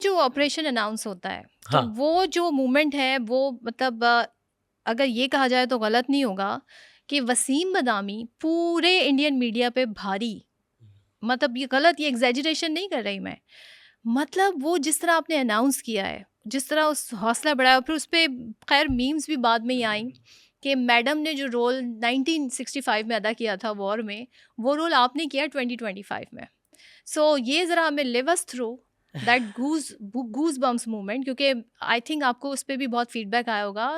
जो operation announce होता है, तो हाँ। वो जो मूवमेंट है वो मतलब अगर ये कहा जाए तो गलत नहीं होगा कि वसीम बदामी पूरे इंडियन मीडिया पे भारी, मतलब ये गलत, ये एग्ज़ैजरेशन नहीं कर रही मैं। मतलब वो जिस तरह आपने अनाउंस किया है, जिस तरह उस हौसला बढ़ाया, फिर उसपे ख़ैर मीम्स भी बाद में ही आई कि मैडम ने जो रोल 1965 में अदा किया था वॉर में, वो रोल आपने किया 2025 में। सो ये ज़रा हमें live us through that goose bumps moment, क्योंकि आई थिंक आपको उस पे भी बहुत फीडबैक आया होगा।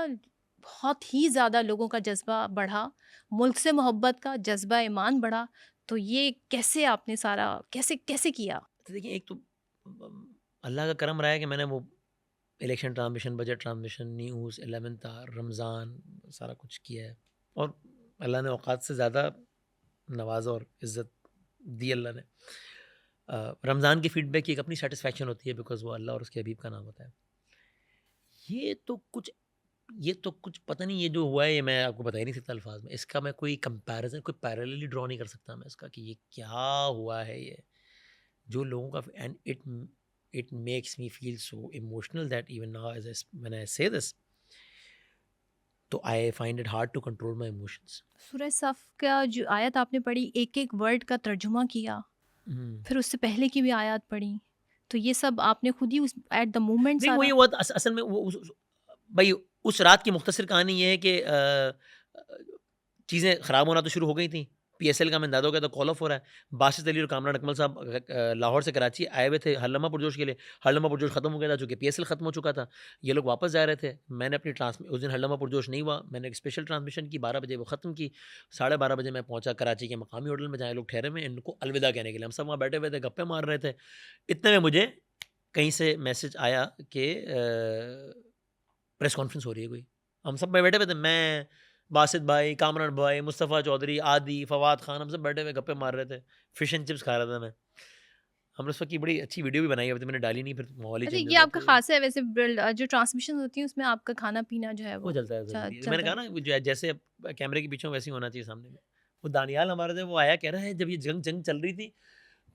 बहुत ही ज़्यादा लोगों का जज़्बा बढ़ा, मुल्क से मोहब्बत का जज़्बा ईमान बढ़ा। तो ये कैसे आपने सारा कैसे कैसे किया? तो देखिए, एक तो अल्लाह का करम रहा है कि मैंने वो election transmission, budget transmission, news, 11th hour, Ramzan, सारा कुछ किया है। और अल्लाह ने औकात से ज़्यादा नवाज़ा और इज़्ज़त दी अल्लाह ने। रमज़ान की फ़ीडबैक की एक अपनी सैटिस्फैक्शन होती है, बिकॉज़ वो अल्लाह और उसके हबीब का नाम होता है। ये तो कुछ ये तो कुछ पता नहीं, ये जो हुआ है ये मैं आपको बता ही नहीं सकता अल्फ़ाज़ में। इसका मैं कोई कंपैरिज़न, कोई पैरेलल ही ड्रॉ नहीं कर सकता मैं इसका कि ये क्या हुआ है ये। जो लोगों का, and it makes me feel so emotional that even now as when I say this, तो I find it hard to control my emotions. सूरह सफ़ का जो आयत आपने पढ़ी, एक-एक वर्ड का तर्जुमा किया, हुँ। फिर उससे पहले की भी आयत पढ़ी। तो ये सब आपने खुद ही उस एट द मोमेंट नहीं, वही सारा। हुआ था असल में। वो भई उस रात की मुख्तसर कहानी ये है कि चीज़ें ख़राब होना तो शुरू हो गई थी। पीएसएल का मैंने हो गया था, कॉल ऑफ हो रहा है। बासित अली और कामरान अकमल साहब लाहौर से कराची आए हुए थे हरलम्मा पुरजोश के लिए। हरलम्मा पुरजोश ख़त्म हो गया था, चूँकि पीएसएल ख़त्म हो चुका था। ये लोग वापस जा रहे थे। मैंने अपनी उस दिन हरलम्मा पुरजोश नहीं हुआ। मैंने एक स्पेशल ट्रांसमिशन की, 12 बजे वो ख़त्म की। 12:30 बजे मैं पहुँचा कराची के मकामी होटल में, जहाँ ये लोग ठहरे हुए हैं, इनको अलविदा कहने के लिए। हम सब वहाँ बैठे हुए थे, गप्पे मार रहे थे। इतने में मुझे कहीं से मैसेज आया कि प्रेस कॉन्फ्रेंस हो रही है कोई। हम सब बैठे हुए थे, मैं, बासित भाई, कामरान भाई, मुस्तफ़ा चौधरी, आदि, फवाद खान, हम सब बैठे हुए गप्पे मार रहे थे। फिश एंड चिप्स खा रहा था मैं। हमने उस वक़्त की बड़ी अच्छी वीडियो भी बनाई है, अभी तो मैंने डाली नहीं, फिर माहौल ही अच्छा, चेंज हो ये गया आपका तो ये ख़ास है वैसे जो ट्रांसमिशन होती है उसमें आपका खाना-पीना जो है हो वो चलता है ज़रूरी है। मैंने चलता कहा है। ना, वो जो है जैसे कैमरे के पीछे हूँ, वैसे ही होना चाहिए सामने में। वो दानियाल हमारे थे, वो आया कह रहा है जब ये जंग जंग चल रही थी,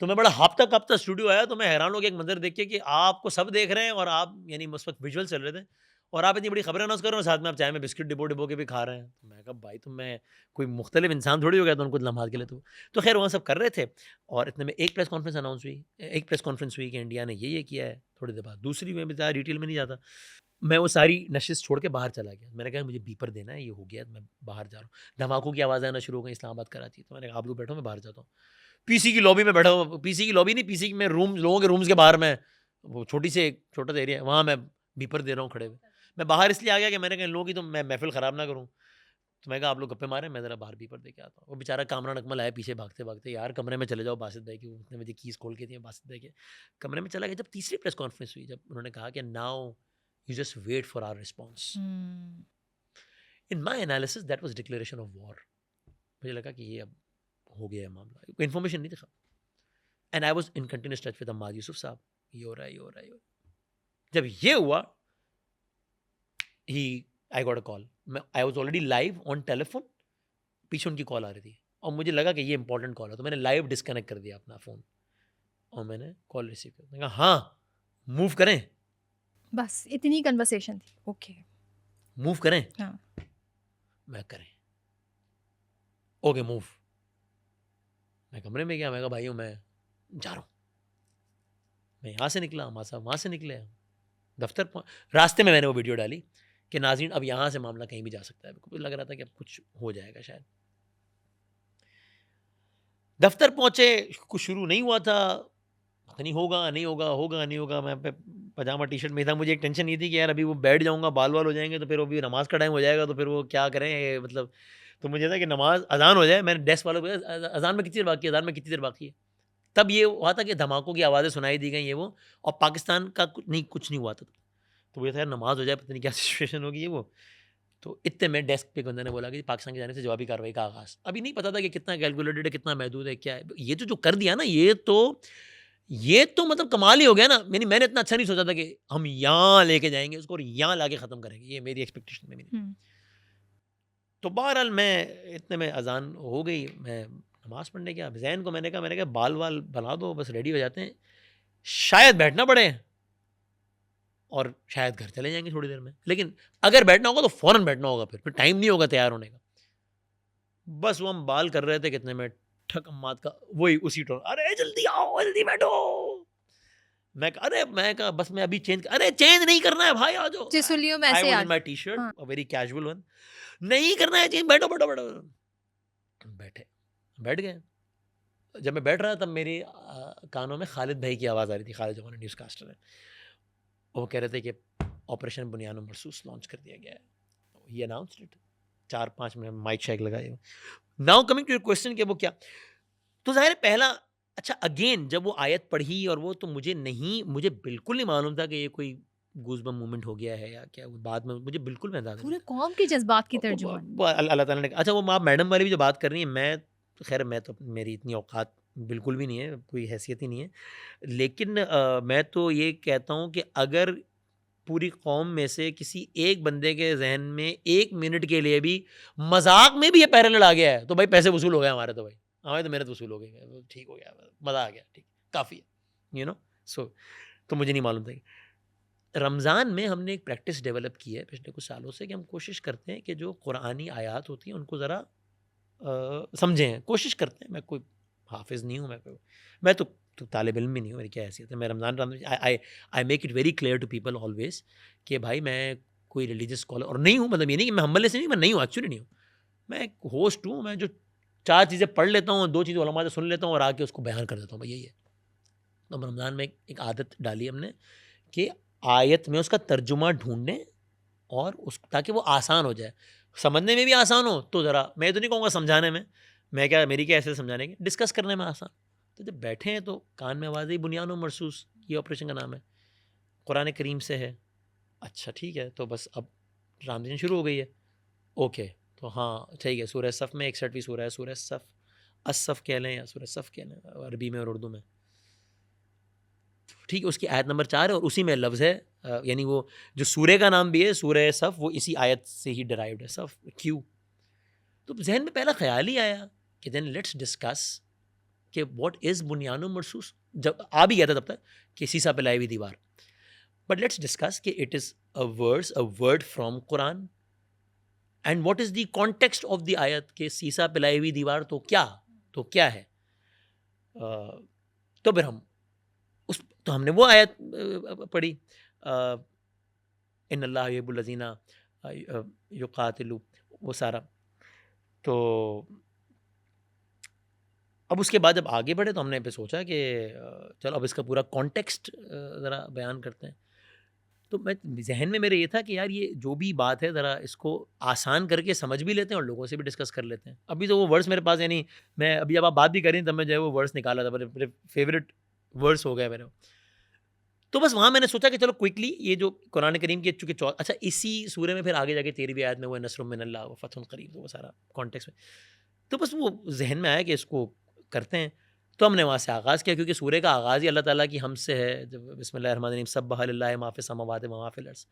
तो मैं बड़ा हाँफता-काँपता स्टूडियो आया, तो मैं हैरान हो गया एक मंज़र देख के कि आपको सब देख रहे हैं और आप, यानी उस वक़्त विजुअल चल रहे थे, और आप इतनी बड़ी खबरें अनाउंस कर रहे हो, साथ में आप चाय में बिस्किट डिबो-डिबो के भी खा रहे हैं। तो मैं कहा भाई, तो मैं कोई मुख्तलिफ इंसान थोड़ी हो गया था उन कुछ लम्हात के लिए तो। तो ख़ैर वो सब कर रहे थे, और इतने में एक प्रेस कॉन्फ्रेंस अनाउंस हुई, एक प्रेस कॉन्फ्रेंस हुई कि इंडिया ने ये किया है, थोड़ी देर बाद दूसरी में भी ज़्यादा डिटेल में नहीं जाता। मैं वो सारी नशिश छोड़ के बाहर चला गया। मैंने कहा मुझे बीपर देना है, ये हो गया, मैं बाहर जा रहा हूँ। धमाकों की आवाज़ें आना शुरू हो गई इस्लामाबाद, कराची। तो मैंने कहा आप लोग बैठो, मैं बाहर जाता हूँ। पीसी की लॉबी में बैठा हूँ, पीसी की लॉबी नहीं, पीसी में रूम, लोगों के रूम्स के बाहर मैं, वो छोटा सा एरिया है, वहाँ मैं बीपर दे रहा हूँ खड़े हुए। मैं बाहर इसलिए आ गया कि मैंने कहा इन लोगों की तो मैं महफ़िल ख़राब ना करूँ। तो मैं कहा आप लोग गप्पे मारें, मैं ज़रा बाहर बीपर दे के आता हूँ। वो बेचारा कामरान अकमल आया पीछे भागते-भागते, यार कमरे में चले जाओ बासित भाई की, उसने मुझे कीज़ खोल के दिए बासित भाई के। कमरे में चला गया। जब तीसरी प्रेस कॉन्फ्रेंस हुई, जब उन्होंने कहा कि now you just wait for our response. Hmm. In my analysis that was declaration of war. मुझे लगा कि ये अब हो गया है मामला। इन्फॉर्मेशन नहीं था। And I was in continuous touch with Ammad Yusuf साहब। ये हो रहा है, ये हो रहा है, ये हो रहा है। जब ये हुआ, ही आई गॉट अ कॉल। मैं I was already live on telephone, पीछे उनकी कॉल आ रही थी, और मुझे लगा कि ये इंपॉर्टेंट कॉल है, तो मैंने लाइव डिस्कनेक्ट कर दिया अपना फ़ोन, और मैंने कॉल रिसीव किया। मैंने कहा हाँ, मूव करें, बस इतनी कन्वर्सेशन थी। ओके। मूव करें? हाँ। मैं करें। Okay move. मैं कमरे में गया, मैं कहा भाइयों मैं जा रहा हूँ। मैं यहाँ से निकला, हमारे साहब वहाँ से निकले, दफ्तर रास्ते में मैंने वो वीडियो डाली कि नाज़रीन अब यहाँ से मामला कहीं भी जा सकता है। मुझे लग रहा था कि अब कुछ हो जाएगा शायद। दफ्तर पहुँचे, कुछ शुरू नहीं हुआ था, पता नहीं होगा, नहीं होगा, होगा, नहीं होगा। मैं पजामा टी-शर्ट में ही था। मुझे एक टेंशन ये थी कि यार अभी वो बैठ जाऊँगा, बाल-वाल हो जाएँगे, तो फिर वो भी नमाज़ का टाइम हो जाएगा, तो फिर वो क्या करें मतलब। तो मुझे था कि नमाज़ अज़ान हो जाए, मैंने डेस्क वालों को अज़ान में कितनी देर बाकी है, अज़ान में कितनी देर बाकी है। तब ये हुआ था कि धमाकों की आवाज़ें सुनाई दी गई, ये वो, और पाकिस्तान का कुछ नहीं हुआ था। तो मुझे था यार नमाज़ हो जाए, पता नहीं क्या सिचुएशन होगी ये वो। तो इतने में डेस्क पे एक बंदे ने बोला कि पाकिस्तान की जानिब से जवाबी कार्रवाई का आगाज़। अभी नहीं पता था कि कितना कैलकुलेटेड है, कितना महदूद है, क्या है। ये जो कर दिया ना, ये तो मतलब कमाल ही हो गया ना। मैंने इतना अच्छा नहीं सोचा था कि हम यहाँ लेके जाएँगे उसको और यहाँ लाके ख़त्म करेंगे। ये मेरी एक्सपेक्टेशन में भी नहीं। हुँ। तो बहरहाल मैं इतने में अज़ान हो गई, मैं नमाज़ पढ़ने गया। ज़ैन को मैंने कहा बाल-वाल बना दो, बस रेडी हो जाते हैं। शायद बैठना पड़े। और शायद घर चले जाएंगे थोड़ी देर में, लेकिन अगर बैठना होगा तो फ़ौरन बैठना होगा, फिर टाइम नहीं होगा तैयार होने का। बस वो हम बाल कर रहे थे कितने में ठक अम्माद का वही उसी टोन, अरे जल्दी आओ जल्दी बैठो। मैं कहा बस मैं अभी चेंज, अरे चेंज नहीं करना है भाई आ जाओ। चिसुलियों में आई ऐसे was uh in my T shirt, हाँ। अ वेरी कैजुअल वन, नहीं करना है चेंज, बैठो बैठो बैठो। बैठ गए। जब मैं बैठ रहा तब मेरे कानों में खालिद भाई की आवाज़ आ रही थी, खालिद जो न्यूज़ कास्टर है। वो कह रहे थे कि ऑपरेशन बुनियान मरसूस लॉन्च कर दिया गया है, he announced it. 4-5 minute mic shake लगाए। Now coming to your question कि वो क्या, तो ज़ाहिर है पहला, अच्छा अगेन जब वो आयत पढ़ी और वो, तो मुझे बिल्कुल नहीं मालूम था कि ये कोई गूज़बम्प मूवमेंट हो गया है या क्या, बाद में मुझे बिल्कुल मैं अंदाज़ा पूरे नहीं था। कौम के जज्बात की वो तर्जुमान। अल्लाह ताला ने, अच्छा वो आप मैडम वाली भी जो बात कर रही हैं, मैं खैर मैं तो, मेरी इतनी औकात बिल्कुल भी नहीं है, कोई हैसियत ही नहीं है, लेकिन मैं तो ये कहता हूँ कि अगर पूरी कौम में से किसी एक बंदे के जहन में 1 मिनट के लिए भी मजाक में भी ये पैरेलल आ गया है, तो भाई पैसे वसूल हो गए हमारे, तो भाई हमारे तो मेहनत वसूल हो गई, ठीक हो गया, मज़ा आ गया, ठीक काफ़ी है, यू नो। सो तो मुझे नहीं मालूम था। रमज़ान में हमने एक प्रैक्टिस डेवलप की है पिछले कुछ सालों से कि हम कोशिश करते हैं कि जो कुरानी आयात होती हैं उनको ज़रा समझें, कोशिश करते हैं। मैं कोई हाफिज़ नहीं हूँ, मैं तो तालिब इल्म भी नहीं हूँ, मेरी क्या हैसियत है। मैं Ramzan I make it very clear to people always कि भाई मैं कोई रिलीजियस स्कॉलर और नहीं हूँ, मतलब ये नहीं कि मैं हम्बल से नहीं, मैं नहीं हूँ, एक्चुअली नहीं हूँ। मैं एक होस्ट हूँ, मैं जो 4 चीज़ें पढ़ लेता हूँ, 2 चीज़ें उलमा से सुन लेता हूँ और आके उसको बयान कर देता हूँ, भाई यही है। तो रमज़ान में एक आदत डाली हमने कि आयत में उसका तर्जुमा ढूंढें और उस, ताकि वो आसान हो जाए, समझने में भी आसान हो। तो ज़रा मैं तो नहीं कहूँगा समझाने में, मैं क्या, मेरी क्या ऐसे समझाने के, डिस्कस करने में आसान। तो जब बैठे हैं तो कान में आवाज़ आई बुनियान व मरसूस, ये ऑपरेशन का नाम है, कुरान करीम से है। अच्छा ठीक है, तो बस अब रामदीन शुरू हो गई है। ओके, तो हाँ ठीक है, सूरह सफ़ में 61वीं सूरह है, सूरह सफ़, असफ़ कह लें या सूरह सफ़ कह लें, अरबी में और उर्दू में, ठीक है। उसकी आयत नंबर 4 है और उसी में लफ्ज़ है, यानी वो जो सूरे का नाम भी है सूरह सफ़, वो इसी आयत से ही डिराइव्ड है, सफ़ क्यों। तो जहन में पहला ख्याल ही आया कि देन लेट्स डिस्कस कि व्हाट इज़ बुनियान मरसूस। जब आ भी गया था तब तक कि सीसा पिलाई हुई दीवार, बट लेट्स डिस्कस कि it is a word from Quran and what is the context of the आयत के सीसा पिलाई हुई दीवार तो क्या है। तो फिर हम तो हमने वो आयत पढ़ी, इन्नल्लाह युहिब्बुल लज़ीना युक़ातिलू, वो सारा। तो अब उसके बाद जब आगे बढ़े तो हमने फिर सोचा कि चलो अब इसका पूरा कॉन्टेक्स्ट ज़रा बयान करते हैं। तो मैं, जहन में मेरे ये था कि यार ये जो भी बात है ज़रा इसको आसान करके समझ भी लेते हैं और लोगों से भी डिस्कस कर लेते हैं। अभी तो वो वर्ड्स मेरे पास, यानी मैं अभी जब आप बात भी करें तब मैं जो है वो वर्ड्स निकाला था, मेरे फेवरेट वर्ड्स हो गए मेरे। तो बस वहाँ मैंने सोचा कि चलो क्विकली ये जो कुरान करीम के चूँकि अच्छा इसी सूरे में फिर आगे जाके 13वीं आयत में वो नस्रुम मिनल्लाह व फतहुन करीब, तो वो सारा कॉन्टेक्स्ट में, तो बस वो जहन में आया कि इसको करते हैं। तो हमने वहाँ से आगाज़ किया, क्योंकि सूरे का आगाज़ ही अल्लाह ताला की हमसे है, जब बिस्मिल्लाहिर्रहमानिर्रहीम सब्बह लिल्लाहि मा फ़िस समावाति व मा फ़िल अर्ज़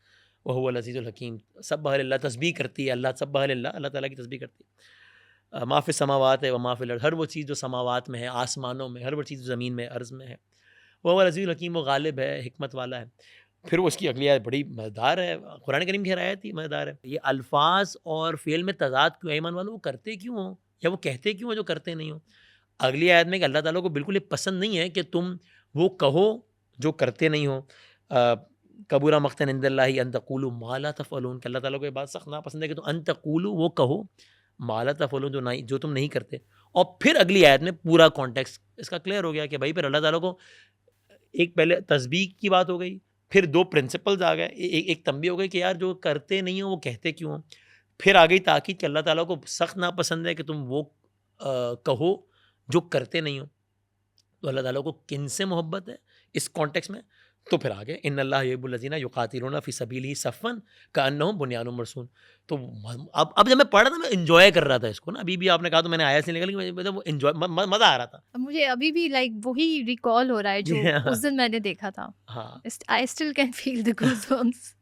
व हुवल अज़ीज़ुल हकीम। सब्बह लिल्लाह तस्बीह करती है अल्लाह, सब्बह लिल्लाह अल्लाह ताला की तस्बीह करती है। मा फ़िस समावाति व मा फ़िल अर्ज़, हर वो चीज़ जो समावात में है, आसमानों में, हर वो चीज़ ज़मीन में, अर्ज़ में है। वह हुवल अज़ीज़ुल हकीम, वो गालिब है, हिकमत वाला है। फिर वो उसकी अगली आयत बड़ी मज़ेदार है, कुरान करीम की हर आयत ही मज़ेदार है। ये अल्फ़ाज़ और फ़ेल में तज़ाद क्यों है, ईमान वालों, वो करते क्यों हो या वो कहते क्यों हो जो करते नहीं हो। अगली आयत में कि अल्लाह ताला को बिल्कुल ये पसंद नहीं है कि तुम वो कहो जो करते नहीं हो। कबूरा मक़्तन इंदल्लाहि अन तक़ूलू मा ला तफ़अलून, कि अल्लाह ताला को ये बात सख्त नापसंद है कि तुम अन तक़ूलू वो कहो, मा ला तफ़अलून जो तुम नहीं करते। और फिर अगली आयत में पूरा कॉन्टेक्स्ट इसका क्लियर हो गया कि भाई फिर अल्लाह ताला को, एक पहले तस्बीह की बात हो गई, फिर 2 प्रिंसिपल्स आ गए, एक तंबीह हो गई कि यार जो करते नहीं हो वो कहते क्यों हो। फिर आ गई ताकीद कि अल्लाह ताला को सख्त नापसंद है कि तुम वो कहो जो करते नहीं हो। तो अल्लाह ताला को किन से मोहब्बत है इस कॉन्टेक्स्ट में। तो फिर आगे इन्नल्लाह युहिब्बुल लज़ीना युक़ातिलूना फ़ी सबीलिही सफ़्फ़न कअन्नहुम बुनियानुम मरसूस। तो अब जब मैं पढ़ रहा था मैं एन्जॉय कर रहा था इसको ना। अभी भी आपने कहा तो मैंने आयत से निकल के मतलब वो एन्जॉय मज़ा आ रहा था। अब मुझे अभी भी लाइक वही रिकॉल हो रहा है जो उस दिन मैंने देखा था। हाँ। I still can feel the goosebumps.